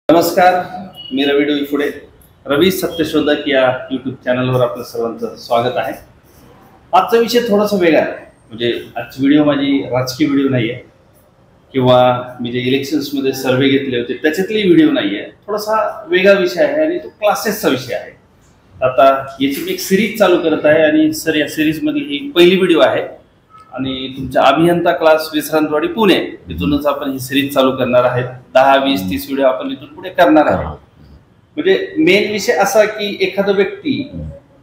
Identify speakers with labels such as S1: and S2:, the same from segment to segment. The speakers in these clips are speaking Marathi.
S1: नमस्कार, मी रवी डोईफुडे. रवी सत्यशोधक या यूट्यूब चॅनलवर आपलं सर्वांचं स्वागत आहे. आजचा विषय थोडासा वेगळा आहे. म्हणजे आजची व्हिडिओ माझी राजकीय व्हिडिओ नाही आहे किंवा मी जे इलेक्शन्समध्ये सर्वे घेतले होते त्याच्यातली व्हिडिओ नाही आहे. थोडासा वेगळा विषय आहे आणि तो क्लासेसचा विषय आहे. आता याची मी एक सिरीज चालू करत आहे आणि सर या सिरीजमधली ही पहिली व्हिडिओ आहे आणि तुमच्या अभियंता क्लास विश्रांतवाडी पुणे इथूनच आपण ही सिरीज चालू करणार आहेत. 10, 20, 30 व्हिडिओ आपण इथून पुढे करणार आहोत. म्हणजे मेन विषय असा की एखादा व्यक्ती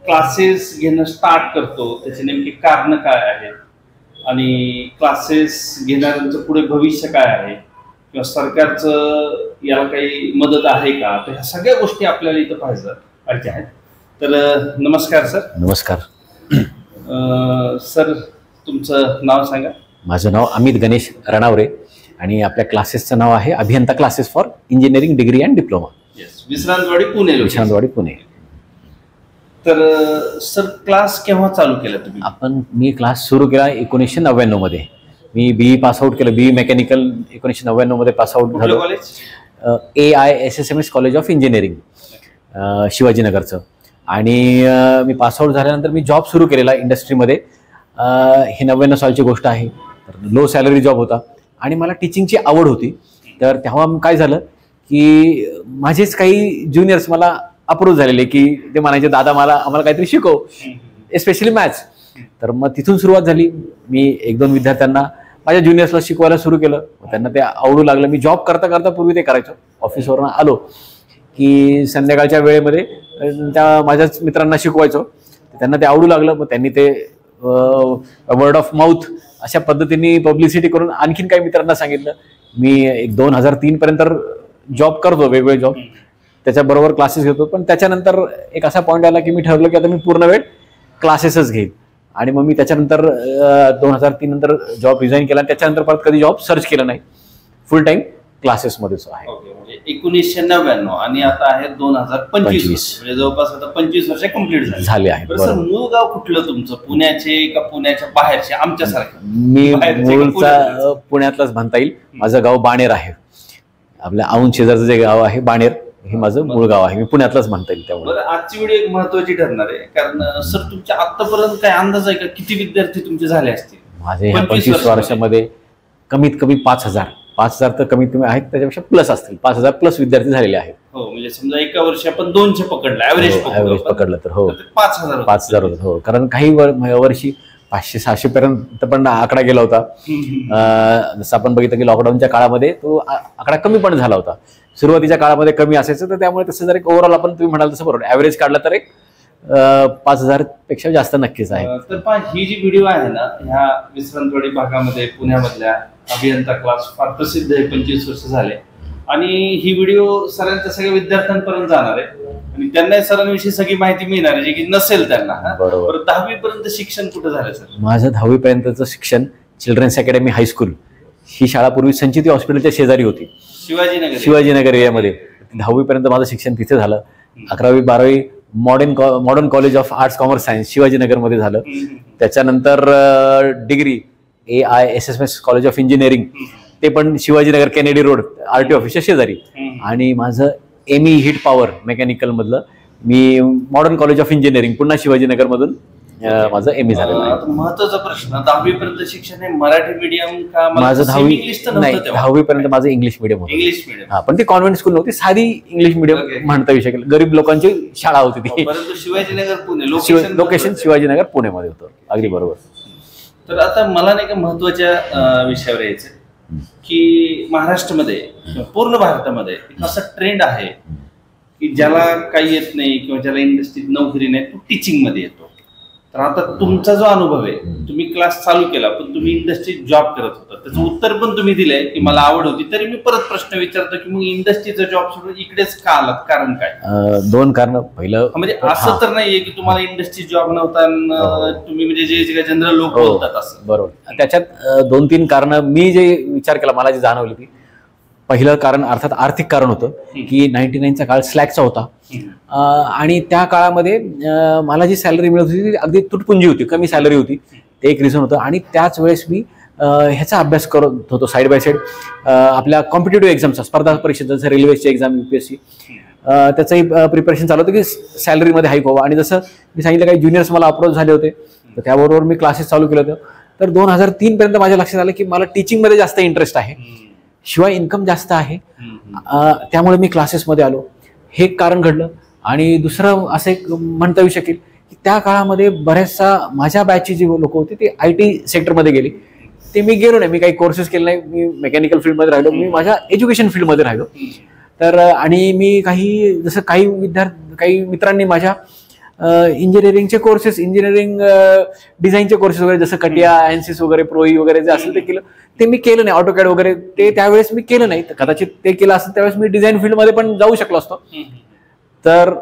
S1: क्लासेस घेणं स्टार्ट करतो त्याचे नेमके कारण काय आहेत आणि क्लासेस घेणाऱ्यांचं पुढे भविष्य काय आहे किंवा सरकारचं याला काही मदत आहे का, तर ह्या सगळ्या गोष्टी आपल्याला इथं पाहायच्या आहेत. तर नमस्कार सर.
S2: नमस्कार
S1: सर, तुमचं नाव सांगा.
S2: माझं नाव अमित गणेश रणावरे आणि आपल्या क्लासेसचं नाव आहे Abhiyanta classes for engineering degree and diploma.
S1: Vishrantwadi Pune.
S2: Vishrantwadi Pune.
S1: तर सर, क्लास केव्हा चालू केला तुम्ही?
S2: मी क्लास सुरू केला 1999 मध्ये. मी BE पास आउट केलं. BE मेकॅनिकल 1999 मध्ये पास आउट झालो. AISSMS कॉलेज ऑफ इंजिनिअरिंग शिवाजीनगरचं. आणि मी पास आउट झाल्यानंतर मी जॉब सुरू केलेला इंडस्ट्रीमध्ये. ही 99 सालची गोष्ट आहे. तर लो सॅलरी जॉब होता आणि मला टीचिंगची आवड होती. तर तेव्हा काय झालं की माझेच काही ज्युनियर्स मला अप्रोच झालेले की ते म्हणायचे, दादा आम्हाला काहीतरी शिकव, एस्पेशली मॅथ्स. तर मग तिथून सुरुवात झाली. मी 1-2 विद्यार्थ्यांना माझ्या ज्युनियर्सला शिकवायला सुरू केलं. त्यांना ते आवडू लागलं. मी जॉब करता करता पूर्वी ते करायचो. ऑफिसवरून आलो की संध्याकाळच्या वेळेमध्ये त्या माझ्याच मित्रांना शिकवायचो. त्यांना ते आवडू लागलं. मग त्यांनी ते वर्ड ऑफ माउथ अशा पद्धतीने पब्लिसिटी करून आणखीन काही मित्रांना सांगितलं. मी 2003 पर्यंत जॉब करतो, वेगवेगळे जॉब, त्याच्याबरोबर क्लासेस घेतो. पण त्याच्यानंतर एक असा पॉईंट आला की मी ठरवलं की आता मी पूर्ण वेळ क्लासेसच घेईन. आणि मग मी त्याच्यानंतर 2003 नंतर जॉब रिझाईन केला. त्याच्यानंतर परत कधी जॉब सर्च केला नाही. फुल टाइम क्लासेसमध्येच आहे.
S1: 1999 आणि आता आहे 2025. म्हणजे जवळपास आता 25 वर्ष कंप्लीट
S2: झाले आहेत.
S1: सर, मूळ गाव कुठलं तुमचं? पुण्याचे का पुण्याच्या बाहेरचे? आमच्यासारखं.
S2: मी मूळचा पुण्यातलाच म्हणता येईल. माझं गाव बाणेर आहे. आपल्या औंध शेजारचं जे गाव आहे बाणेर, हे माझं मूळ गाव आहे. मी पुण्यातलाच म्हणता येईल. त्यामुळे
S1: आजची व्हिडिओ एक महत्वाची ठरणार आहे. कारण सर, तुमच्या आतापर्यंत काय अंदाज आहे का किती विद्यार्थी तुमचे झाले असतील?
S2: माझे ह्या 25 वर्षामध्ये कमीत कमी 5,000 तर कमीत कमी आहेत. त्याच्यापेक्षा प्लस असतील. 5,000 प्लस विद्यार्थी झालेले आहेत.
S1: हो, म्हणजे समजा एका वर्षी आपण 200 पकडलं, ऍव्हरेज पकडलं तर हो
S2: 5,000 होतं. हो, कारण काही वर्षी 500-600 पर्यंत पण आकडा गेला होता. जसं आपण बघितलं की लॉकडाऊनच्या काळामध्ये तो आकडा कमी पण झाला होता. सुरुवातीच्या काळामध्ये कमी असायचं. तर त्यामुळे तसं जर एक ओव्हरऑल आपण तुम्ही म्हणाल तसं बरोबर ऍव्हरेज काढला तर एक 5,000 पेक्षा जास्त नक्कीच आहे.
S1: तर ही जी व्हिडिओ आहे ना, ह्या विश्रांतवाडी भागामध्ये पुण्यामधल्या अभियंता क्लास फार प्रसिद्ध आहे. 25 वर्ष झाले आणि ही व्हिडिओ सरांच्या सगळ्या विद्यार्थ्यांपर्यंत जाणार आहे आणि त्यांना सरांविषयी सगळी माहिती मिळणार आहे, जे की नसेल त्यांना.
S2: बरोबर.
S1: 10वी पर्यंत शिक्षण कुठं झालं सर?
S2: माझं 10वी पर्यंतचं शिक्षण चिल्ड्रन्स अकॅडमी हायस्कूल, ही शाळा पूर्वी संचिती हॉस्पिटलच्या शेजारी होती, शिवाजीनगर एरियामध्ये. 10वी पर्यंत माझं शिक्षण तिथे झालं. 11वी-12वी modern college of arts commerce science शिवाजीनगरमध्ये झालं. त्याच्यानंतर degree AISSMS college of engineering, ते पण शिवाजीनगर केनेडी रोड RTO ऑफिसच्या शेजारी. आणि माझं ME हीट पॉवर मेकॅनिकल मधलं मी मॉडर्न कॉलेज ऑफ इंजिनिअरिंग पुन्हा शिवाजीनगर मधून माझं ME झालेलं आहे.
S1: महत्वाचा प्रश्न, 10वी पर्यंत शिक्षण हे मराठी मीडियम का?
S2: माझं 10वी पर्यंत माझं इंग्लिश मीडियम होतं.
S1: English medium.
S2: पण ती कॉन्व्हेंट स्कूल नव्हती, साधी इंग्लिश मीडियम म्हणता येऊ शकेल. गरीब लोकांची शाळा होती ती.
S1: शिवाजीनगर पुणे
S2: लोकेशन शिवाजीनगर पुणेमध्ये होतं. अगदी बरोबर.
S1: तर आता मला नाही का महत्वाच्या विषयावर यायचं की महाराष्ट्रामध्ये पूर्ण भारतामध्ये असा ट्रेंड आहे की ज्याला काही येत नाही किंवा ज्याला इंडस्ट्रीत नोकरी नाही तो टीचिंग मध्ये येतो. तर आता तुमचा जो अनुभव आहे, तुम्ही क्लास चालू केला पण तुम्ही इंडस्ट्रीत जॉब करत होता, त्याचं उत्तर पण तुम्ही दिलंय की मला आवड होती. तरी मी परत प्रश्न विचारतो की मग इंडस्ट्रीचा जॉब सोडून इकडेच का आलात? कारण काय?
S2: 2 कारण. पहिलं
S1: म्हणजे असं तर नाहीये की तुम्हाला इंडस्ट्री जॉब नव्हता, तुम्ही म्हणजे जे जनरल लोक बोलतात असं.
S2: बरोबर. त्याच्यात 2-3 कारण मी जे विचार केला, मला जे जाणवली की पहिलं कारण अर्थात आर्थिक कारण होतं की 99चा काळ स्लॅकचा होता आणि त्या काळामध्ये मला जी सॅलरी मिळत होती ती अगदी तुटपुंजी होती, कमी सॅलरी होती. ते एक रिझन होतं. आणि त्याच वेळेस मी ह्याचा अभ्यास करत होतो साईड बाय साईड. आपल्या कॉम्पिटेटिव्ह एक्झामचा स्पर्धा परीक्षा जसं रेल्वेची एक्झाम UPSC त्याचंही प्रिपरेशन चालू होतं की सॅलरीमध्ये हाईक व्हावं. आणि जसं मी सांगितलं काही ज्युनियर्स मला अप्रोच झाले होते तर त्याबरोबर मी क्लासेस चालू केले होते. तर 2003 पर्यंत माझ्या लक्षात आलं की मला टीचिंगमध्ये जास्त इंटरेस्ट आहे, शिवाय इन्कम जास्त आहे. त्यामुळे मी क्लासेसमध्ये आलो. हे एक कारण घडलं. आणि दुसरं असं एक म्हणता येऊ शकेल की त्या काळामध्ये बऱ्याचसा माझ्या बॅचची जी लोक होती ती IT सेक्टरमध्ये गेली. ते मी गेलो नाही, मी काही कोर्सेस केले नाही, मी मेकॅनिकल फील्डमध्ये राहिलो, मी माझ्या एज्युकेशन फील्डमध्ये राहिलो. तर आणि मी काही जसं काही मित्रांनी माझ्या इंजिनिअरिंगचे कोर्सेस, इंजिनिअरिंग डिझाईनचे कोर्सेस वगैरे जसं कटिया, ANSYS वगैरे, प्रोई वगैरे जे असेल ते केलं. ते मी केलं नाही. AutoCAD वगैरे ते त्यावेळेस मी केलं नाही. कदाचित ते केलं असेल त्यावेळेस मी डिझाईन फील्डमध्ये पण जाऊ शकलो असतो. तर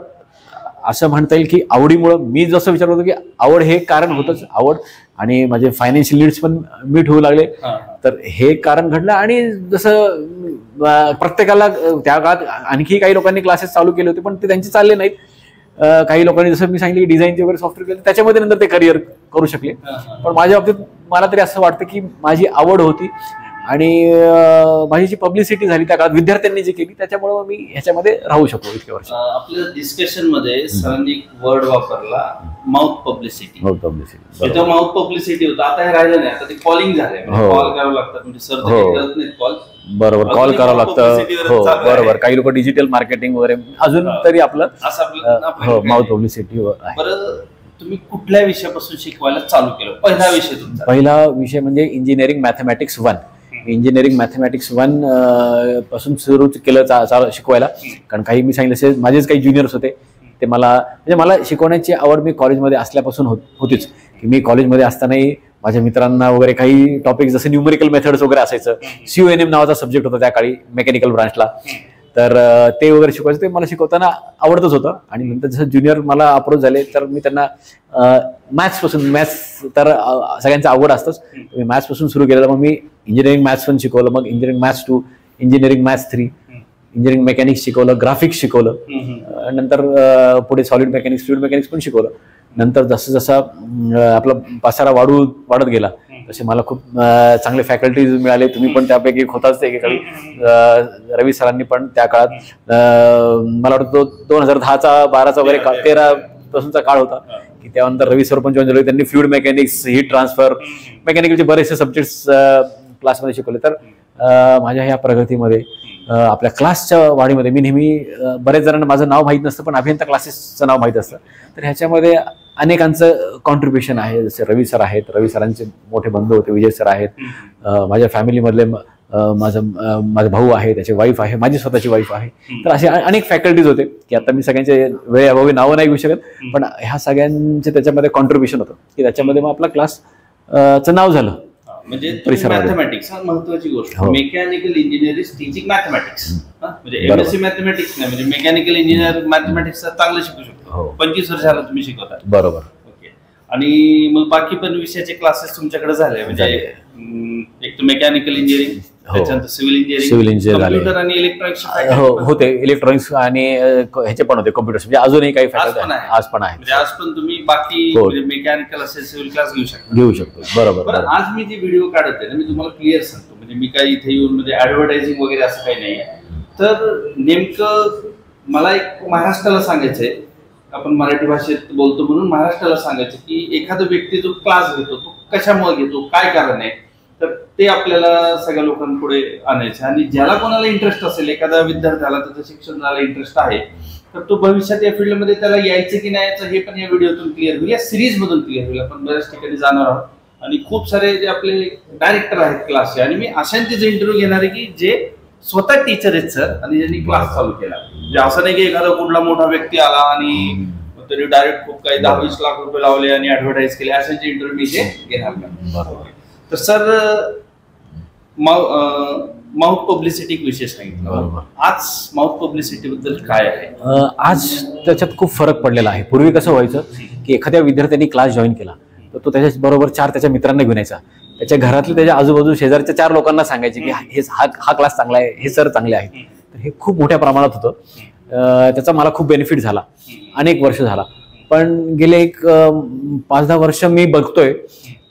S2: असं म्हणता येईल की आवडीमुळं मी जसं विचार होतो की आवड हे कारण होतंच, आवड आणि माझे फायनान्शियल नीड्स पण मीट होऊ लागले. तर हे कारण घडलं. आणि जसं प्रत्येकाला त्या काळात आणखी काही लोकांनी क्लासेस चालू केले होते पण ते त्यांचे चालले नाहीत. काही लोकांनी जसं मी सांगितलं की डिझाईनचे वगैरे सॉफ्टवेअर केले त्याच्यामध्ये नंतर ते करिअर करू शकले. पण माझ्या बाबतीत मला तरी असं वाटतं की माझी आवड होती आणि माझी जी पब्लिसिटी झाली त्या काळात विद्यार्थ्यांनी जी केली त्याच्यामुळे मी ह्याच्यामध्ये राहू शकलो इतके वर्ष.
S1: आपल्या डिस्कशन मध्ये सरांनी एक वर्ड वापरला, माउथ पब्लिसिटी. तो माउथ पब्लिसिटी होता, आता हे राहिलं नाही. आता ते कॉलिंग झालंय, कॉल करावं लागतात. म्हणजे सर करत नाहीत कॉल,
S2: बरोबर, कॉल करावं लागतं. हो बरोबर. काही लोक डिजिटल मार्केटिंग वगैरे अजून तरी आपलं माउथ पब्लिसिटी आहे.
S1: बरं, तुम्ही कुठल्या विषयापासून शिकवायला चालू केलं? पहिला विषय तुमचा?
S2: पहिला विषय म्हणजे इंजिनिअरिंग मॅथमॅटिक्स 1. इंजिनिअरिंग मॅथमॅटिक्स 1 पासून सुरू केलं शिकवायला. कारण काही मी सांगितलं माझेच काही ज्युनियर्स होते ते मला शिकवण्याची आवड मी कॉलेजमध्ये असल्यापासून होतीच. की मी कॉलेजमध्ये असतानाही माझ्या मित्रांना वगैरे काही टॉपिक जसे न्यूमेरिकल मेथड्स वगैरे असायचं. CONM नावाचा सब्जेक्ट होता त्या काळी मेकॅनिकल ब्रांचला. तर ते वगैरे शिकवायचं, ते मला शिकवताना आवडतच होतं. आणि नंतर जसं ज्युनियर मला अप्रोच झाले तर मी त्यांना मॅथ्स तर सगळ्यांचं आवड असतंच, मी मॅथ्सपासून सुरू केलं. मग मी इंजिनिअरिंग मॅथ्स 1 शिकवलं, मग engineering maths 2, engineering maths 3, engineering mechanics शिकवलं, ग्राफिक्स शिकवलं. नंतर पुढे सॉलिड मेकॅनिक्स, फ्लुइड मेकॅनिक्स पण शिकवलं. नंतर जसं जसं आपला पसारा वाढत गेला तसे मला खूप चांगले फॅकल्टीज मिळाले. तुम्ही पण त्यापैकी एक होताच एकेकाळी. रवी सरांनी पण त्या काळात मला वाटतं 2010चा 12चा वगैरे 13 पासूनचा काळ होता की त्यानंतर रवी सर पण जॉईन झाले. त्यांनी फ्लुइड मेकॅनिक्स, हीट ट्रान्सफर, मेकॅनिकलचे बरेचसे सब्जेक्ट्स क्लासमध्ये शिकवले. तर माझ्या ह्या प्रगतीमध्ये आपल्या क्लासच्या वाढीमध्ये मी नेहमी बरेच जणांना माझं नाव माहीत नसतं पण अभियंता क्लासेसचं नाव माहीत असतं. तर ह्याच्यामध्ये अनेकांचं कॉन्ट्रीब्युशन आहे. जसे रवी सर आहेत, रवी सरांचे मोठे बंधू होते विजय सर आहेत. माझ्या फॅमिलीमधले माझा भाऊ आहे, त्याची वाईफ आहे, माझी स्वतःची वाईफ आहे. तर असे अनेक फॅकल्टीज होते की आता मी सगळ्यांचे वेळेअभावी नावं नाही घेऊ शकत. पण ह्या सगळ्यांचे त्याच्यामध्ये कॉन्ट्रीब्युशन होतं की त्याच्यामध्ये मग आपला क्लासचं नाव झालं.
S1: म्हणजे मॅथमॅटिक्स महत्वाची गोष्ट. मेकॅनिकल इंजिनिअरिंग टीचिंग मॅथमॅटिक्स, म्हणजे MSc मॅथमॅटिक्स नाही, म्हणजे मेकॅनिकल इंजिनिअर मॅथमॅटिक्स चांगलं शिकू शकतो. 25 वर्ष झालं तुम्ही शिकवता.
S2: बरोबर.
S1: ओके. आणि मग बाकी पण विषयाचे क्लासेस तुमच्याकडे झाले, म्हणजे एक तर मेकॅनिकल इंजिनिअरिंग, त्याच्यानंतर सिव्हिल इंजिनिअरिंग, कम्प्युटर आणि इलेक्ट्रॉनिक्स
S2: होते. इलेक्ट्रॉनिक्स आणि ह्याचे पण होते कम्प्युटर्स, म्हणजे अजूनही काही फॅकल्टी आज पण आहे.
S1: म्हणजे आज पण तुम्ही बाकी मेकॅनिकल असेल सिव्हिल क्लास घेऊ शकतो.
S2: बरोबर.
S1: आज मी जे व्हिडिओ काढते ना, मी तुम्हाला क्लिअर सांगतो, म्हणजे मी काही इथे येऊन म्हणजे ऍडव्हर्टायझिंग वगैरे असं काही नाही आहे. तर नेमकं मला एक महाराष्ट्राला सांगायचंय, आपण मराठी भाषेत बोलतो म्हणून महाराष्ट्राला सांगायचं की एखादा व्यक्ती जो क्लास घेतो तो कशामुळे घेतो, काय कारण आहे, तर ते आपल्याला सगळ्या लोकांपुढे आणायचं. आणि ज्याला कोणाला इंटरेस्ट असेल, एखाद्या विद्यार्थ्याला त्याचं शिक्षण झालं इंटरेस्ट आहे, तर तो भविष्यात या फील्डमध्ये त्याला यायचं की नाही यायचं हे पण या व्हिडिओतून क्लिअर होईल, या सिरीज मधून क्लिअर होईल. आपण बऱ्याच ठिकाणी जाणार आहोत आणि खूप सारे जे आपले डायरेक्टर आहेत क्लासचे, आणि मी अशांचेच इंटरव्ह्यू घेणार आहे की जे स्वतः टीचर आहेत सर आणि ज्यांनी क्लास चालू केला. म्हणजे असं नाही की एखादा कुठला मोठा व्यक्ती आला आणि तरी डायरेक्ट खूप काही 10-20 लाख रुपये लावले आणि ऍडव्हर्टाईज केले, अशांचे इंटरव्ह्यू मी घेणार नाही. तर सर माउथ पब्लिसिटी विषय सांगितलं. आज माउथ पब्लिसिटी बद्दल काय आहे?
S2: आज त्याच्यात खूप फरक पडलेला आहे. पूर्वी कसं व्हायचं की एखाद्या विद्यार्थ्याने क्लास जॉईन केला तर तो त्याच्या बरोबर 4 त्याच्या मित्रांना घेऊन यायचा. त्याच्या घरातले, त्याच्या आजूबाजू शेजारच्या 4 लोकांना सांगायचे की हा क्लास चांगला आहे, हे सर चांगले आहेत. तर हे खूप मोठ्या प्रमाणात होतं. त्याचा मला खूप बेनिफिट झाला, अनेक वर्ष झाला. पण गेले एक 5-10 वर्ष मी बघतोय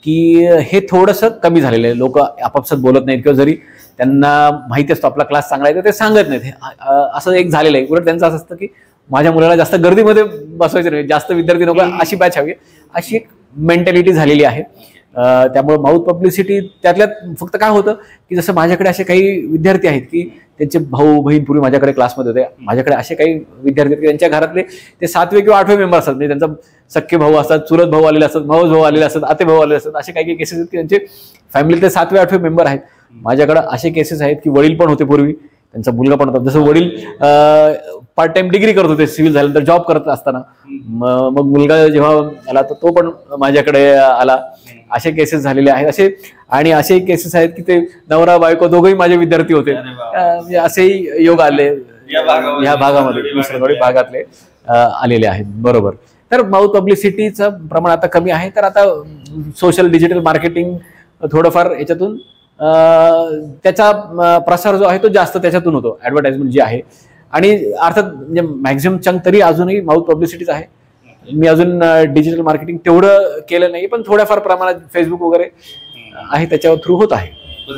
S2: की हे थोडंसं कमी झालेलं आहे. लोक आपापसात बोलत नाहीत किंवा जरी त्यांना माहिती असतो आपला क्लास चांगला आहे तर ते सांगत नाहीत. असं एक झालेलं आहे. उलट त्यांचं असं असतं की माझ्या मुलाला जास्त गर्दीमध्ये बसवायचं नाही, जास्त विद्यार्थी नको, अशी बॅच हवी, अशी एक मेंटॅलिटी झालेली आहे. त्यामुळे माउथ पब्लिसिटी त्यातल्यात फक्त काय होतं की जसं माझ्याकडे असे काही विद्यार्थी आहेत की त्यांचे भाऊ बहीण पूर्वी माझ्याकडे क्लासमध्ये होते. माझ्याकडे असे काही विद्यार्थी आहेत की त्यांच्या घरातले ते 7वे किंवा 8वे मेंबर असतात. म्हणजे त्यांचा सख्खे भाऊ असतात, चुलत भाऊ आलेले असतात, मावस भाऊ आलेले असतात, आते भाऊ आलेले असतात. असे काही काही केसेस आहेत की त्यांचे फॅमिलीतले 7वे 8वे मेंबर आहेत. माझ्याकडे असे केसेस आहेत की वडील पण होते पूर्वी, त्यांचा मुलगा पण होता. जसं वडील पार्ट टाइम डिग्री करत होते, सिव्हिल झाल्यानंतर जॉब करत असताना मग मुलगा जेव्हा आला तर तो पण माझ्याकडे आला. असे केसेस झालेले आहेत. आणि असे केसेस आहेत की ते नवरा बायको दोघंही माझे विद्यार्थी होते. म्हणजे असेही योग आले या भागामध्ये, दुसऱ्या भागातले आलेले आहेत. बरोबर. तर माउथ पब्लिसिटीचं प्रमाण आता कमी आहे. तर आता सोशल डिजिटल मार्केटिंग थोडंफार याच्यातून त्याचा प्रसार जो आहे तो जास्त त्याच्यातून होतो, ऍडव्हर्टाइजमेंट जी आहे. आणि अर्थात म्हणजे मॅक्झिमम चंक तरी अजूनही माउथ पब्लिसिटीच आहे. मी अजून डिजिटल मार्केटिंग तेवढं केलं नाही, पण थोड्याफार प्रमाणात फेसबुक वगैरे आहे त्याच्यावर थ्रू होत आहे.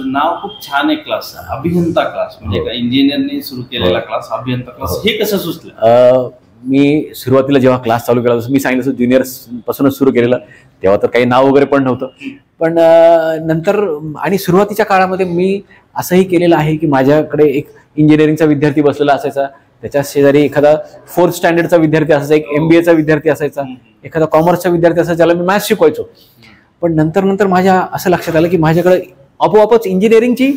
S1: नाव खूप छान आहे क्लास, अभियंता क्लास, म्हणजे इंजिनियरनी सुरू केलेला क्लास, अभियंता क्लास. हे कसं सुचलं?
S2: मी सुरुवातीला जेव्हा क्लास चालू केला, जसं मी सांगितलं ज्युनियर पासूनच सुरू केलेलं, तेव्हा तर काही नाव वगैरे पण नव्हतं. पण नंतर आणि सुरुवातीच्या काळामध्ये मी असंही केलेलं आहे की माझ्याकडे एक इंजिनिअरिंगचा विद्यार्थी बसलेला असायचा, त्याच्या शेजारी एखादा 4th स्टँडर्डचा विद्यार्थी असायचा, एक MBAचा विद्यार्थी असायचा, एखादा कॉमर्सचा विद्यार्थी असायचा ज्याला मी मॅथ्स शिकवायचो. पण नंतर माझ्या असं लक्षात आलं की माझ्याकडे आपोआपच इंजिनिअरिंगची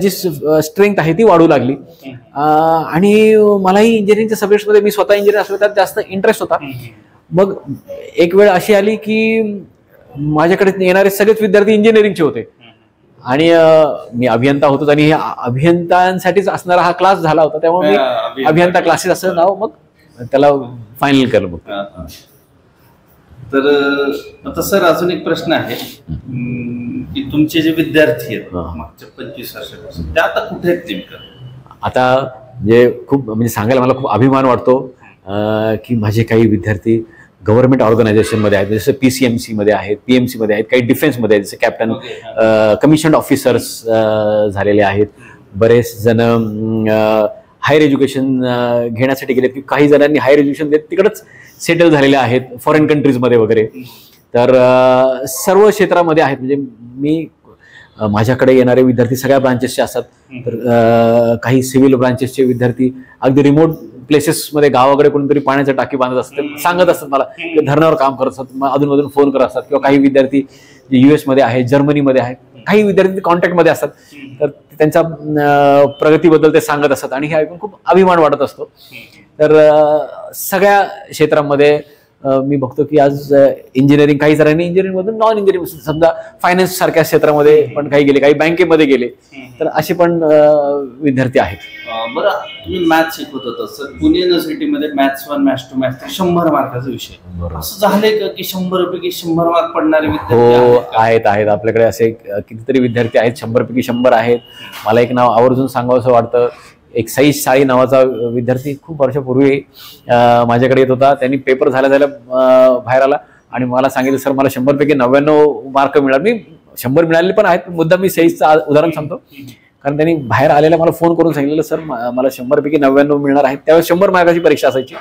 S2: जी स्ट्रेंथ आहे ती वाढू लागली. आणि मलाही इंजिनिअरिंगच्या सब्जेक्टमध्ये, मी स्वतः इंजिनिअर असलो त्यात जास्त इंटरेस्ट होता. मग एक वेळ अशी आली की माझ्याकडे येणारे सगळेच विद्यार्थी इंजिनिअरिंगचे होते आणि मी अभियंता होतो आणि अभियंतांसाठीच असणारा हा क्लास झाला होता. त्यामुळे मी अभियंता क्लासेस असं नाव मग त्याला फायनल केलं. मग
S1: तर आता सर अजून एक प्रश्न आहे की तुमचे जे विद्यार्थी आहेत मागच्या 25 वर्षापासून ते आता कुठे आहेत नेमकं?
S2: आता म्हणजे खूप म्हणजे सांगायला मला खूप अभिमान वाटतो की माझे काही विद्यार्थी गव्हर्नमेंट ऑर्गनायझेशनमध्ये आहेत, जसं PCMC मध्ये आहेत, PMC मध्ये आहेत, काही डिफेन्समध्ये आहेत, जसे कॅप्टन कमिशन्ड ऑफिसर्स झालेले आहेत. बरेच जण हायर एज्युकेशन घेण्यासाठी गेलेत की काही जणांनी हायर एज्युकेशन देत तिकडंच सेटल झालेले आहेत फॉरेन कंट्रीजमध्ये वगैरे. तर सर्व क्षेत्रामध्ये आहेत. म्हणजे मी माझ्याकडे येणारे विद्यार्थी सगळ्या ब्रांचेसचे असतात. तर काही सिव्हिल ब्रांचेसचे विद्यार्थी अगदी रिमोट प्लेसेसमध्ये गावाकडे कोणतरी पाण्याच्या टाकी बांधत असतात, सांगत असतात मला, धरणावर काम करत असतात, मग अधूनमधून फोन करत असतात. किंवा काही विद्यार्थी जे US मध्ये आहेत, जर्मनीमध्ये आहेत, काही विद्यार्थी कॉन्टॅक्टमध्ये असतात. तर त्यांच्या प्रगतीबद्दल ते सांगत असतात आणि हे ऐकून खूप अभिमान वाटत असतो. तर सगळ्या क्षेत्रामध्ये मी बघतो की आज इंजिनिअरिंग, काही जणांनी इंजिनिअरिंगमधून नॉन इंजिनिअरिंग, समजा फायनान्स सारख्या क्षेत्रामध्ये पण काही गेले, काही बँकेमध्ये गेले. तर असे पण विद्यार्थी आहेत.
S1: बरं, तुम्ही मॅथ्स शिकवत होता सर, पुणे युनिव्हर्सिटीमध्ये मॅथ्स 1, मॅथ्स 2, मॅथ्स 3 100 मार्काचा विषय. असं झालंय का की 100 पैकी 100 मार्क पडणारे विद्यार्थी?
S2: हो, आहेत. आपल्याकडे असे कितीतरी विद्यार्थी आहेत, 100 पैकी 100 आहेत. मला एक नाव आवर्जून सांगावंसं वाटतं. एक सईश साळी नावाचा विद्यार्थी खूप वर्षापूर्वी माझ्याकडे येत होता. त्यांनी पेपर झाल्या बाहेर आला आणि मला सांगितलं, सर मला 100 पैकी 99 मार्क मिळाले. मी 100 मिळाले पण आहेत. मुद्दा मी सईशचं उदाहरण सांगतो, कारण त्यांनी बाहेर आलेला मला फोन करून सांगितलेलं, सर मला 100 पैकी 99 मिळणार आहेत. त्यावेळेस 100 मार्काची परीक्षा असायची.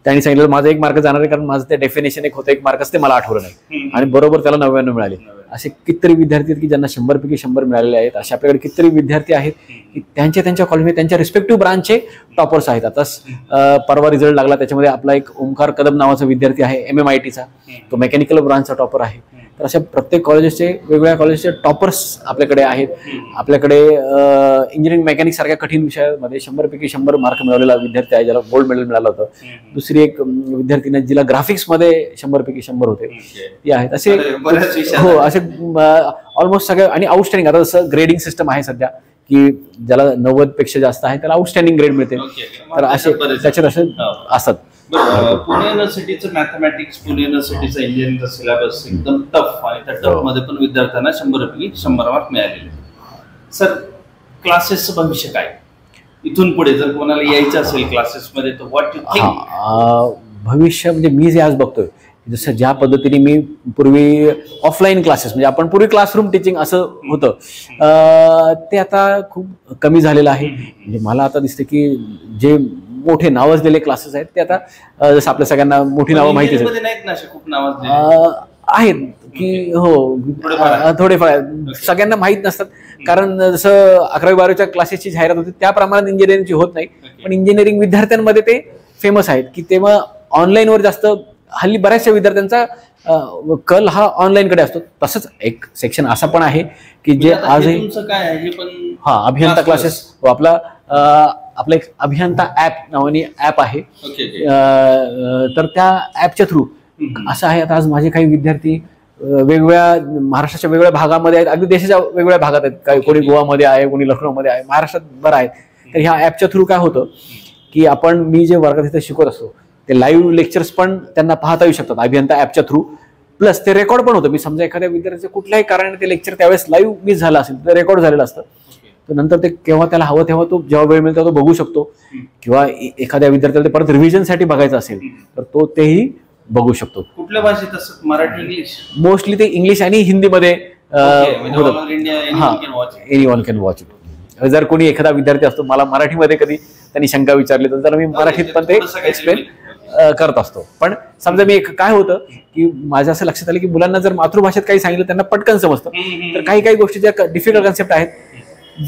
S2: त्यांनी सांगितलं माझा 1 मार्क जाणार आहे, कारण माझं ते डेफिनेशन एक होतं, 1 मार्कच ते मला आठवलं नाही. आणि बरोबर त्याला 99 मिळाले. असे कितीतरी विद्यार्थी आहेत की ज्यांना 100 पैकी 100 मिळालेले आहेत. अशा आपल्याकडे कितीतरी विद्यार्थी आहेत की त्यांच्या कॉलेजमध्ये त्यांच्या रिस्पेक्टिव्ह ब्रांचचे टॉपर्स आहेत. आता परवा रिझल्ट लागला, त्याच्यामध्ये आपला एक ओमकार कदम नावाचा विद्यार्थी आहे, MMITचा, तो मेकॅनिकल ब्रांचचा टॉपर आहे. तर अशा प्रत्येक कॉलेजेसचे, वेगवेगळ्या कॉलेजचे टॉपर्स आपल्याकडे आहेत. आपल्याकडे इंजिनिअरिंग मेकॅनिक्स सारख्या कठीण विषयामध्ये 100 पैकी 100 मार्क मिळवलेला विद्यार्थी आहे, ज्याला गोल्ड मेडल मिळालं होतं. दुसरी एक विद्यार्थीने जिला ग्राफिक्समध्ये 100 पैकी 100 होते, ती आहेत. असे हो, असे ऑलमोस्ट सगळे. आणि आउटस्टँडिंग, आता जसं ग्रेडिंग सिस्टम आहे सध्या की ज्याला 90 पेक्षा जास्त आहे त्याला आउटस्टँडिंग ग्रेड मिळते. तर असे त्याच्यात असे असतात.
S1: पुणे युनिव्हर्सिटीचं मॅथमॅटिक्स, पुणे युनिव्हर्सिटीचा इंजिनिअरिंगचा सिलेबस एकदम टफ, आणि त्या टफ मध्ये पण विद्यार्थ्यांना 100 पैकी 100 मार्क मिळालेले. सर, क्लासेसचं भविष्य काय इथून पुढे? जर कोणाला यायचं असेल क्लासेसमध्ये तर व्हॉट यू थिंक?
S2: भविष्य म्हणजे मी जे आज बघतोय जसं ज्या पद्धतीने मी पूर्वी ऑफलाईन क्लासेस म्हणजे आपण पूर्वी क्लासरूम टीचिंग असं होतं, ते आता खूप कमी झालेलं आहे. म्हणजे मला आता दिसतं की जे मोठे नावाजलेले क्लासेस आहेत ते आता जसं आपल्या सगळ्यांना मोठी नावं माहितीच आहेत की हो थोडेफार सगळ्यांना माहीत नसतात. कारण जसं 11वी-12वीच्या क्लासेसची जाहिरात होती त्या प्रमाणात इंजिनिअरिंगची होत नाही, पण इंजिनिअरिंग विद्यार्थ्यांमध्ये ते फेमस आहेत की तेव्हा ऑनलाईनवर जास्त हल्ली बऱ्याचशा विद्यार्थ्यांचा कल हा ऑनलाईनकडे असतो. तसंच एक सेक्शन असा पण आहे की जे आजही अभियंता क्लासेस आपला एक अभियंता ऍप नावाने ऍप आहे. तर त्या ऍपच्या थ्रू असं आहे, आता आज माझे काही विद्यार्थी वेगवेगळ्या महाराष्ट्राच्या वेगवेगळ्या भागामध्ये आहेत, अगदी देशाच्या वेगवेगळ्या भागात आहेत. काही कोणी गोवामध्ये आहे, कोणी लखनौमध्ये आहे, महाराष्ट्रात बरं आहेत. तर ह्या ऍपच्या थ्रू काय होतं की मी जे वर्गात इथे शिकवत असतो ते लाईव्ह लेक्चर्स पण त्यांना पाहता येऊ शकतात अभियंता ऍपच्या थ्रू. प्लस ते रेकॉर्ड पण होतं. मी समजा एखाद्या विद्यार्थ्याचं कुठल्याही कारणाने ते लेक्चर त्यावेळेस लाईव्ह मिस झालं असेल तर रेकॉर्ड झालेलं असतं. तर नंतर ते केव्हा त्याला हवं तेव्हा तो जेव्हा वेळ मिळतो तो बघू शकतो. किंवा एखाद्या विद्यार्थ्याला ते परत रिव्हिजनसाठी बघायचं असेल तर तो तेही बघू शकतो.
S1: कुठल्या भाषेत असतं? मराठी, इंग्लिश?
S2: मोस्टली ते इंग्लिश आणि हिंदीमध्ये होतं. Anyone can watch. जर कोणी एखादा विद्यार्थी असतो मला मराठीमध्ये कधी त्यांनी शंका विचारली तर त्याला मी मराठीत पण ते एक्सप्लेन करत असतो. पण समजा मी काय होतं की माझ्या असं लक्षात आलं की मुलांना जर मातृभाषेत काही सांगितलं त्यांना पटकन समजतं. तर काही गोष्टी ज्या डिफिकल्ट कन्सेप्ट आहेत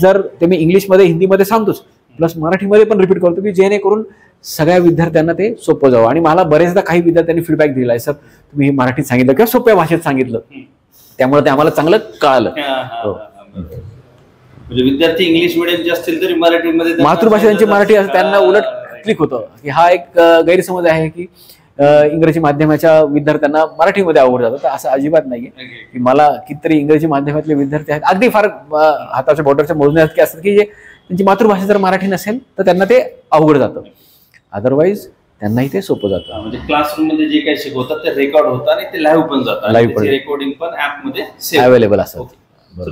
S2: जर ते मी इंग्लिशमध्ये हिंदीमध्ये सांगतोच प्लस मराठीमध्ये पण रिपीट करतो की जेणेकरून सगळ्या विद्यार्थ्यांना ते सोपं जावं. आणि मला बरेचदा काही विद्यार्थ्यांनी फीडबॅक दिला आहे, सर तुम्ही मराठीत सांगितलं किंवा सोप्या भाषेत सांगितलं त्यामुळे ते आम्हाला चांगलं कळालं.
S1: म्हणजे विद्यार्थी इंग्लिश मिडियमचे असतील तरी मराठीमध्ये
S2: मातृभाषा त्यांची मराठी असते त्यांना उलट क्लिक होतं की हा एक गैरसमज आहे की इंग्रजी माध्यमाच्या विद्यार्थ्यांना मराठीमध्ये अवघड जातं. तर असं अजिबात नाहीये की मला कितीतरी इंग्रजी माध्यमातले विद्यार्थी आहेत अगदी फार हाताच्या बोटाच्या मोजण्यात असतात की जे त्यांची मातृभाषा जर मराठी नसेल तर त्यांना ते अवघड जातं. अदरवाईज त्यांनाही ते सोपं जातं.
S1: म्हणजे क्लासरूम मध्ये जे काही शिकवतात ते रेकॉर्ड होतं आणि ते लाईव्ह पण जातं.
S2: लाईव्ह पण
S1: रेकॉर्डिंग पण ऍप मध्ये
S2: अवेलेबल असतं.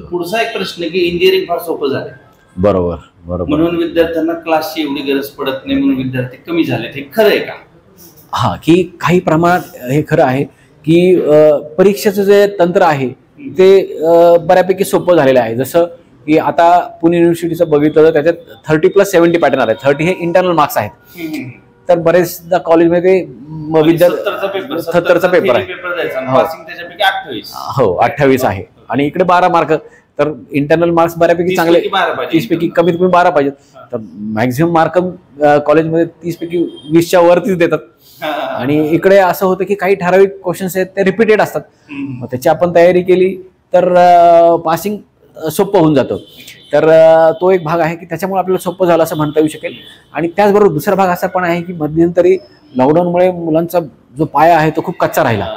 S1: पुढचा एक प्रश्न की इंजिनिअरिंग फार सोपं झालं.
S2: बरोबर बरोबर.
S1: म्हणून विद्यार्थ्यांना क्लासची एवढी गरज पडत नाही म्हणून विद्यार्थी कमी झाले, हे खरं आहे का?
S2: हा, की काही प्रमाणात हे खरं आहे की परीक्षेचं जे तंत्र आहे ते बऱ्यापैकी सोपं झालेलं आहे. जसं की आता पुणे युनिव्हर्सिटीचं बघितलं तर त्याच्यात 30+70 पॅटर्न आले. 30 हे इंटरनल मार्क्स आहेत. तर बरेचदा कॉलेजमध्ये विद्यार्थी 70चा पेपर आहे. हो 28 आहे आणि इकडे 12 मार्क. तर इंटरनल मार्क्स बऱ्यापैकी चांगले 30 पैकी कमीत कमी 12 पाहिजेत. तर मॅक्झिमम मार्क कॉलेजमध्ये 30 पैकी 20च्या वरतीच देतात. आणि इकडे असं होतं की काही ठराविक क्वेश्चन्स आहेत ते रिपीटेड असतात. मग त्याची आपण तयारी केली तर पासिंग सोपं होऊन जातं. तर तो एक भाग आहे की त्याच्यामुळे आपल्याला सोपं झालं असं म्हणता येऊ शकेल. आणि त्याचबरोबर दुसरा भाग असा पण आहे की मध्यंतरी लॉकडाऊनमुळे मुलांचा जो पाया आहे तो खूप कच्चा राहिला.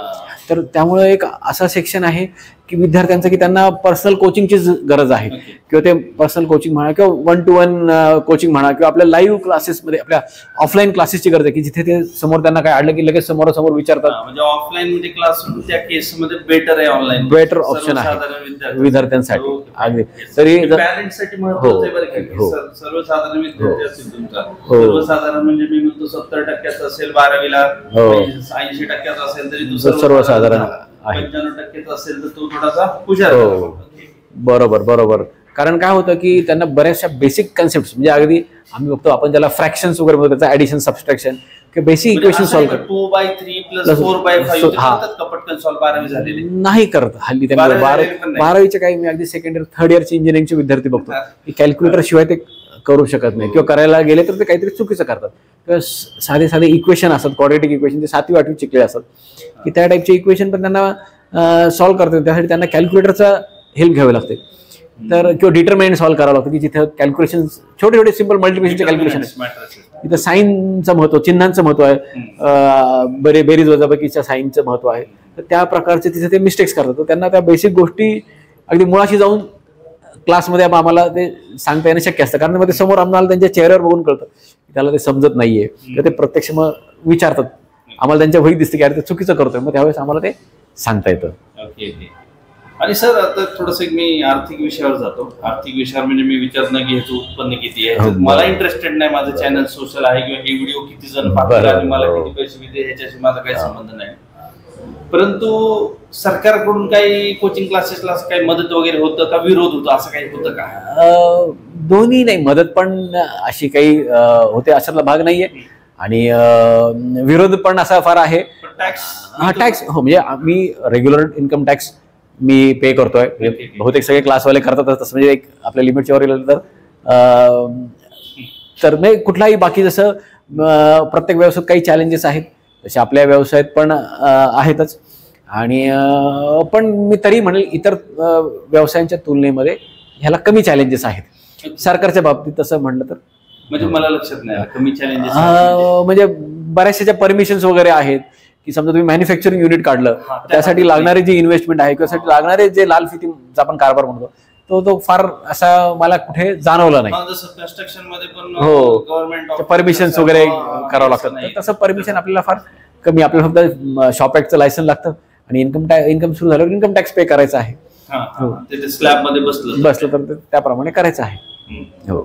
S2: तर त्यामुळे एक असा सेक्शन आहे की विद्यार्थ्यांचं की त्यांना पर्सनल कोचिंगची गरज आहे. किंवा ते पर्सनल कोचिंग म्हणा किंवा 1-to-1 कोचिंग म्हणा किंवा आपल्या लाईव्ह क्लासेसमध्ये आपल्या ऑफलाईन क्लासेसची गरज आहे की जिथे ते समोर त्यांना काय अडलं की लगेच समोरासमोर विचारतात.
S1: म्हणजे ऑफलाईन मध्ये क्लासरूम त्या केसमध्ये बेटर आहे, ऑनलाईन
S2: बेटर ऑप्शन आहे विद्यार्थ्यांसाठी. अगदी तरी
S1: पॅरेंट्ससाठी महत्त्वाचं आहे बरं का. सर्वसाधारण विद्यार्थी असेल तुमचा, सर्वसाधारण म्हणजे मी म्हणतो 70% असेल 12वीला, 80% असेल तरी दुसरं
S2: सर्वसाधारण
S1: 95% असेल तर तो थोडासा हुशार.
S2: बरोबर बरोबर. कारण काय होतं की त्यांना बऱ्याचशा बेसिक कन्सेप्ट म्हणजे अगदी आम्ही बघतो आपण ज्याला फ्रॅक्शन्स वगैरे म्हणतो त्याचा ऍडिशन सबस्ट्रॅक्शन किंवा बेसिक इक्वेशन सॉल्व्ह
S1: 2/3 + 4/5 पटकन सॉल्व्ह 12वी झालेले
S2: नाही करत हल्ली. त्यामुळे 12वीचे काही मी अगदी सेकंड इयर थर्ड इयरचे इंजिनिअरिंगचे विद्यार्थी बघतो की कॅल्क्युलेटर शिवाय ते करू शकत नाही किंवा करायला गेले तर ते काहीतरी चुकीचं करतात. किंवा साधे साधे इक्वेशन असतात, क्वाड्रेटिक इक्वेशन ते 7वी 8वी शिकले असतात की त्या टाईपचे इक्वेशन पण त्यांना सॉल्व्ह करतात. त्यासाठी त्यांना कॅल्क्युलेटरचा हेल्प घ्यावी लागते. तर किंवा डिटर्मिनंट सॉल्व्ह करावं लागतं की जिथे कॅल्क्युलेशन छोटे छोटे सिम्पल मल्टिप्लिकेशनचे कॅल्क्युलेशन आहे तिथं साईनचं महत्व, चिन्हांचं महत्व आहे, बेरीज वजाबाकीच्या साईनचं महत्व आहे. तर त्या प्रकारचे तिथे ते मिस्टेक्स करतात. तर त्यांना त्या बेसिक गोष्टी अगदी मुळाशी जाऊन क्लासमध्ये आम्हाला ते सांगता येणं शक्य असतं. कारण मग ते समोर आम्हाला त्यांच्या चेहऱ्यावर बघून कळतं की त्याला ते समजत नाहीये. तर ते प्रत्यक्ष मग विचारतात, आम्हाला त्यांच्या वहीत दिसते की अरे ते चुकीचं करतोय. मग त्यावेळेस आम्हाला ते सांगता येतं.
S1: आणि सर आता थोडस मी आर्थिक विषयावर जातो. आर्थिक विषयावर म्हणजे मी विचारणार की ह्याचं उत्पन्न किती आहे. मला इंटरेस्टेड नाही माझं चॅनल सोशल आहे किंवा हे व्हिडिओ किती जण पाहतात आणि मला किती पैसे मिळते ह्याच्याशी माझा काही संबंध नाही. परंतु सरकारकडून काही कोचिंग क्लासेसला काही मदत वगैरे होतं का, विरोध होतो, असं काही होतं का?
S2: दोन्ही नाही, मदत पण अशी काही होते अशातला भाग नाहीये आणि विरोध पण असा फार आहे. टॅक्स हो, म्हणजे मी रेग्युलर इन्कम टॅक्स मी पे करतोय. बहुतेक सगळे क्लासवाले करतात तसं, म्हणजे एक आपल्या लिमिटच्या वर गेलं तर मी कुठलाही बाकी जसं प्रत्येक व्यवसायात काही चॅलेंजेस आहेत तसे आपल्या व्यवसायात पण आहेतच. आणि पण मी तरी म्हणेल इतर व्यवसायांच्या तुलनेमध्ये ह्याला कमी चॅलेंजेस आहेत सरकारच्या बाबतीत तसं म्हणलं तर.
S1: म्हणजे मला लक्षात नाही कमी चॅलेंजेस
S2: म्हणजे बऱ्याचशा पॉर्मिशन्स वगैरे आहेत की समजा तुम्ही मॅन्युफॅक्चरिंग युनिट काढलं त्यासाठी लागणारे जी इन्व्हेस्टमेंट आहे किंवा त्यासाठी लागणारे जे लाल फितीचा आपण कारभार म्हणतो तो फार असा मला कुठे जाणवला नाही.
S1: कन्स्ट्रक्शन मध्ये पण
S2: हो,
S1: गव्हर्नमेंट
S2: परमिशन्स वगैरे करावं लागतं. तसं परमिशन आपल्याला फार कमी, आपल्याला फक्त शॉप ऍक्टचं लायसन्स लागतं आणि इन्कम सुरू झाल्यावर इन्कम टॅक्स पे करायचा आहे.
S1: स्लॅब मध्ये बसलं
S2: तर त्याप्रमाणे करायचं आहे. हो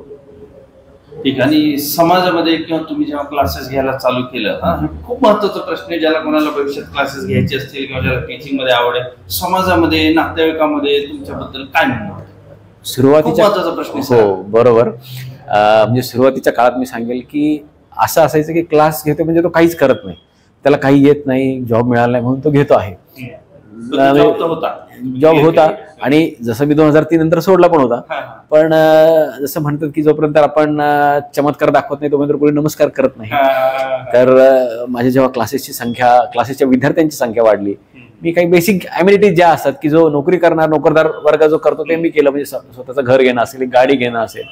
S1: ठीक आहे. आणि समाजामध्ये किंवा तुम्ही जेव्हा क्लासेस घ्यायला चालू केलं, खूप महत्वाचा प्रश्न आहे, ज्याला कोणाला भविष्यात क्लासेस घ्यायचे असतील किंवा ज्याला टीचिंग मध्ये आवड आहे, समाजामध्ये नातेवाईकामध्ये तुमच्याबद्दल काय म्हणणं?
S2: सुरुवातीच्या
S1: महत्वाचा प्रश्न.
S2: हो बरोबर. म्हणजे सुरुवातीच्या काळात मी सांगेल की असं असायचं की क्लास घेतो म्हणजे तो काहीच करत नाही, त्याला काही येत नाही, जॉब मिळाला नाही म्हणून तो घेतो आहे. जॉब होता आणि जसं मी 2003 नंतर सोडला पण होता. पण जसं म्हणतात की जोपर्यंत आपण चमत्कार दाखवत नाही तोपर्यंत कोणी नमस्कार करत नाही. तर माझ्या जेव्हा क्लासेसच्या विद्यार्थ्यांची संख्या वाढली, मी काही बेसिक अम्युनिटीज ज्या असतात की जो नोकरी करणार नोकरदार वर्ग जो करतो ते मी केलं. म्हणजे स्वतःचं घर घेणं असेल, गाडी घेणं असेल,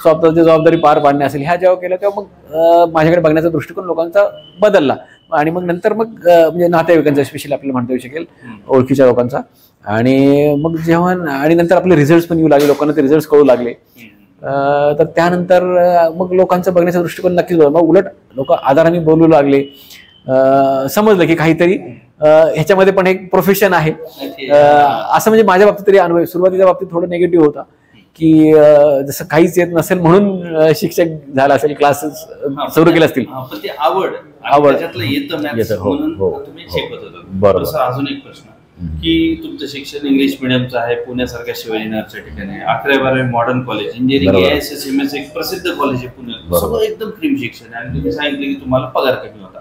S2: स्वतःची जबाबदारी पार पाडणे असेल, ह्या जेव्हा केलं तेव्हा मग माझ्याकडे बघण्याचा दृष्टिकोन लोकांचा बदलला. आणि मग नंतर म्हणजे नातेवाईकांचा स्पेशली आपल्याला म्हणता येऊ शकेल, ओळखीच्या लोकांचा. आणि मग जेव्हा आणि नंतर आपले रिझल्ट पण येऊ लागले, लोकांना ते रिझल्ट कळू लागले. तर त्यानंतर मग लोकांचा बघण्याचा दृष्टिकोन नक्कीच बदलला. मग उलट लोक आदराने बोलू लागले, समजलं की काहीतरी ह्याच्यामध्ये पण एक प्रोफेशन आहे असं. म्हणजे माझ्या बाबतीत तरी अनुभव सुरुवातीच्या बाबतीत थोडं निगेटिव्ह होता की जसं काहीच येत नसेल म्हणून शिक्षक झाला असेल, क्लासेस सुरू केले असतील.
S1: आवड
S2: बरोबर.
S1: अजून एक प्रश्न की तुमचं शिक्षण इंग्लिश मिडियमचं आहे, पुण्यासारख्या शिवाजीनगरच्या ठिकाणी 11-12 मॉडर्न कॉलेज, इंजिनिअरिंग AISSMS एक प्रसिद्ध कॉलेज आहे पुण्यात, सगळं एकदम क्रीम शिक्षण आहे. आणि तुम्ही सांगितलं की तुम्हाला पगार कमी होता.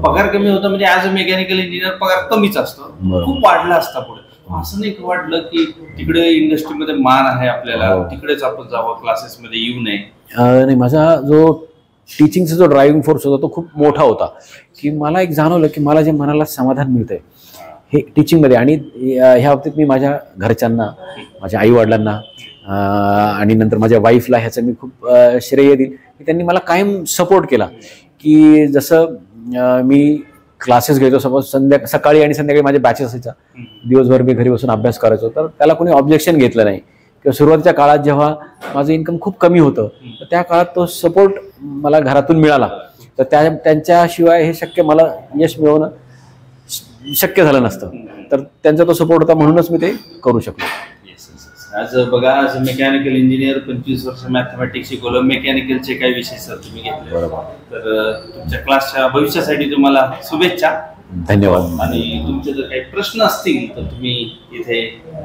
S1: पगार कमी होता म्हणजे ॲज अ मेकॅनिकल इंजिनियर पगार कमीच असतो, खूप वाढला असता पुढे. असं नाही वाटलं की तिकडे इंडस्ट्रीमध्ये मान आहे आपल्याला, तिकडेच आपण जावं, क्लासेसमध्ये येऊ नये? नाही,
S2: माझा जो टीचिंगचा जो ड्रायव्हिंग फोर्स होता तो खूप मोठा होता की मला एक जाणवलं की मला जे मनाला समाधान मिळतंय हे टीचिंगमध्ये. आणि ह्या बाबतीत मी माझ्या घरच्यांना, माझ्या आईवडिलांना आणि नंतर माझ्या वाईफला ह्याचं मी खूप श्रेय देईल की त्यांनी मला कायम सपोर्ट केला. की जसं मी क्लासेस घ्यायचो, सपोज सकाळी आणि संध्याकाळी माझे बॅचेस असायचा, दिवसभर मी घरी बसून अभ्यास करायचो, तर त्याला कोणी ऑब्जेक्शन घेतलं नाही. किंवा सुरुवातीच्या काळात जेव्हा माझं इन्कम खूप कमी होतं तर त्या काळात तो सपोर्ट मला घरातून मिळाला. तर त्यांच्याशिवाय हे मला यश मिळवणं शक्य झालं नसतं. तर त्यांचा तो सपोर्ट होता म्हणूनच मी ते करू शकलो.
S1: आज बघा, आज मेकॅनिकल इंजिनियर 25 वर्ष मॅथमॅटिक्स शिकवलं, मेकॅनिकलचे काही विषय सर तुम्ही घेतले.
S2: बरोबर.
S1: तर तुमच्या क्लासच्या भविष्यासाठी तुम्हाला शुभेच्छा.
S2: धन्यवाद.
S1: आणि तुमचे जर काही प्रश्न असतील तर तुम्ही इथे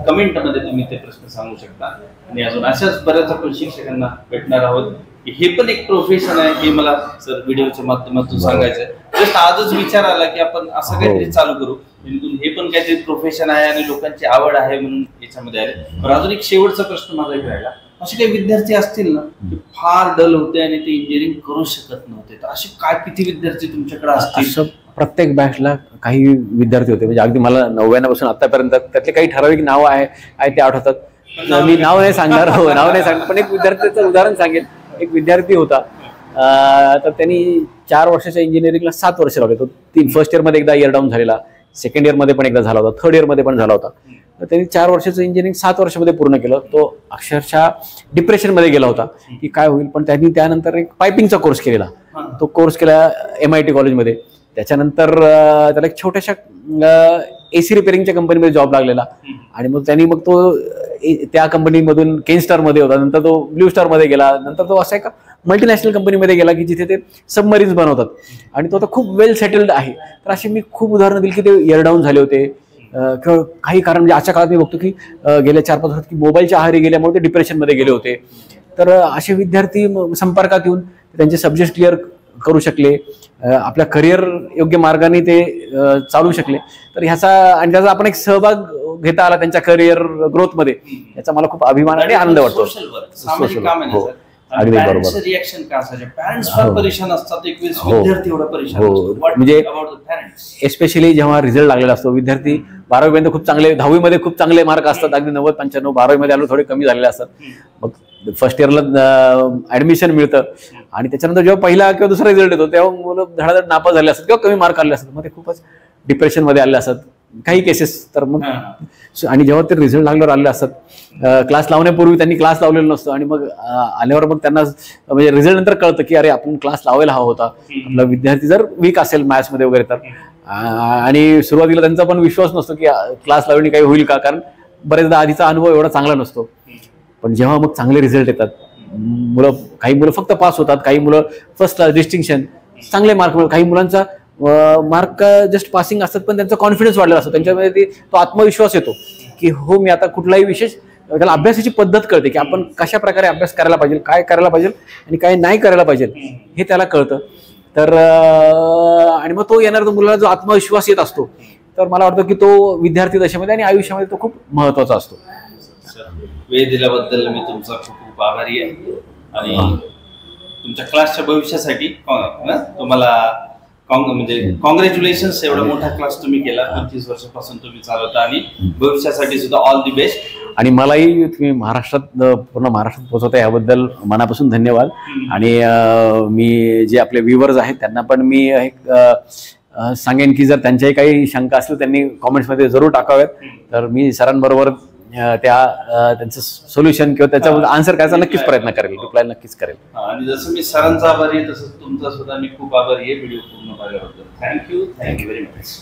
S1: कमेंटमध्ये तुम्ही ते प्रश्न सांगू शकता. आणि अजून अशाच बऱ्याच आपण शिक्षकांना भेटणार आहोत. हे पण एक प्रोफेशन आहे हे मला सर व्हिडिओच्या माध्यमातून सांगायचं आहे. जस्ट आजच विचार आला की आपण असं काहीतरी चालू करू, हे पण काहीतरी प्रोफेशन आहे आणि लोकांची आवड आहे म्हणून याच्यामध्ये आले. पण अजून एक शेवटचा प्रश्न माझा एक राहिला, असे काही विद्यार्थी असतील ना की फार डल होते आणि ते इंजिनिअरिंग करू शकत नव्हते, तर असे काय किती विद्यार्थी तुमच्याकडे असतील?
S2: प्रत्येक बॅचला काही विद्यार्थी होते, म्हणजे अगदी मला 99 पासून आतापर्यंत त्यातले काही ठराविक नाव आहे ते आठवतात. मी नाव नाही सांगणार, हो नाव नाही सांगणार, पण एक विद्यार्थ्याचं उदाहरण सांगेन. एक विद्यार्थी होता, तर त्यांनी 4 वर्षाच्या इंजिनिअरिंगला 7 वर्ष लावले. तो फर्स्ट इयरमध्ये एकदा इयर डाऊन झालेला, सेकंड इयरमध्ये पण एकदा झाला होता, थर्ड इयरमध्ये पण झाला होता. तर त्यांनी 4 वर्षाचं इंजिनिअरिंग 7 वर्षामध्ये पूर्ण केलं. तो अक्षरशः डिप्रेशनमध्ये गेला होता की काय होईल. पण त्यांनी त्यानंतर एक पायपिंगचा कोर्स केलेला. तो कोर्स केला MIT कॉलेजमध्ये. त्याच्यानंतर त्याला एक छोट्याशा AC रिपेअरिंगच्या कंपनीमध्ये जॉब लागलेला. आणि मग त्यांनी तो त्या कंपनीमधून केन स्टारमध्ये होता, नंतर तो ब्ल्यू स्टारमध्ये गेला, नंतर तो असा एका मल्टीनॅशनल कंपनीमध्ये गेला की जिथे ते सबमरीन्स बनवतात आणि तो आता खूप वेल सेटल्ड आहे. तर अशी मी खूप उदाहरणं दिली की ते इयर डाऊन झाले होते किंवा काही कारण म्हणजे आजच्या काळात मी बघतो की गेल्या 4-5 वर्षात की मोबाईलच्या आहारी गेल्यामुळे ते डिप्रेशनमध्ये गेले होते. तर असे विद्यार्थी संपर्कात येऊन त्यांचे सब्जेक्ट क्लिअर करू शकले, आपल्या करिअर योग्य मार्गाने ते चालू शकले. तर ह्याचा आणि त्याचा आपण एक सहभाग घेता आला त्यांच्या करिअर ग्रोथमध्ये, याचा मला खूप अभिमान आणि आनंद वाटतो.
S1: सामाजिक काम आहे ना सर.
S2: अगदी बरोबर.
S1: रिएक्शन का असायचे, पॅरेंट्स फार परेशान असतात, एक वेळेस विद्यार्थी एवढा परेशान असतो.
S2: म्हणजे
S1: अबाउट द पॅरेंट्स
S2: एस्पेशली जेव्हा रिझल्ट लागलेला असतो, विद्यार्थी 12वी पर्यंत खूप चांगले, 10वी मध्ये खूप चांगले मार्क असतात, अगदी 90-95, 12वी मध्ये आलो थोडे कमी झालेले असतात. मग फर्स्ट इयरला ऍडमिशन मिळतं आणि त्याच्यानंतर जेव्हा पहिला किंवा दुसरा रिझल्ट येतो तेव्हा मुलं धडाधड नापास झाले असतात किंवा कमी मार्क आले असतात. मग ते खूपच डिप्रेशनमध्ये आले असतात काही केसेस. तर मग आणि जेव्हा ते रिझल्ट लागल्यावर आलेले असतात, क्लास लावण्यापूर्वी त्यांनी क्लास लावलेला नसतो आणि मग आल्यावर मग त्यांना म्हणजे रिझल्ट नंतर कळतं की अरे आपण क्लास लावायला हवा होता, आपला विद्यार्थी जर वीक असेल मॅथ्समध्ये वगैरे तर. आणि सुरुवातीला त्यांचा पण विश्वास नसतो की क्लास लावणी काही होईल का, कारण बरेचदा आधीचा अनुभव एवढा चांगला नसतो. पण जेव्हा मग चांगले रिझल्ट येतात, काही मुलं फक्त पास होतात, काही मुलं फर्स्ट क्लास डिस्टिंक्शन चांगले मार्क, काही मुलांचा मार्क जस्ट पासिंग असतात पण त्यांचा कॉन्फिडन्स वाढलेला असतो, त्यांच्यामध्ये तो आत्मविश्वास येतो की हो मी आता कुठलाही विशेष, त्याला अभ्यासाची पद्धत कळते की आपण कशा प्रकारे अभ्यास करायला पाहिजे, काय करायला पाहिजे आणि काय नाही करायला पाहिजे हे त्याला कळतं. तर आणि मग तो येणारा मुलाला जो आत्मविश्वास येत असतो, तर मला वाटतं की तो विद्यार्थी दशेमध्ये आणि आयुष्यामध्ये तो खूप महत्वाचा असतो.
S1: वेळ दिल्याबद्दल मी तुमचा खूप खूप आभारी आहे आणि तुमच्या क्लासच्या भविष्यासाठी तुम्हाला म्हणजे कॉंग्रॅच्युलेशन्स. एवढा मोठा क्लास तुम्ही केला, 25 वर्षापासून तुम्ही चालवता आणि भविष्यासाठी सुद्धा ऑल दी बेस्ट.
S2: आणि मलाही तुम्ही पूर्ण महाराष्ट्रात पोहोचवता याबद्दल मनापासून धन्यवाद. आणि मी जे आपले व्ह्युअर्स आहेत त्यांना पण मी एक सांगेन की जर त्यांच्याही काही शंका असतील त्यांनी कॉमेंट्समध्ये जरूर टाकाव्यात. तर मी सरांबरोबर त्यांचं सोल्युशन किंवा त्याच्याबद्दल आन्सर करायचा नक्कीच प्रयत्न करेल, रिप्लाय नक्कीच करेल.
S1: आणि जसं मी सरांचा आभारी आहे तसं तुमचा सुद्धा मी खूप आभारी आहे व्हिडिओ पूर्ण पाहिल्याबद्दल. Thank you very much.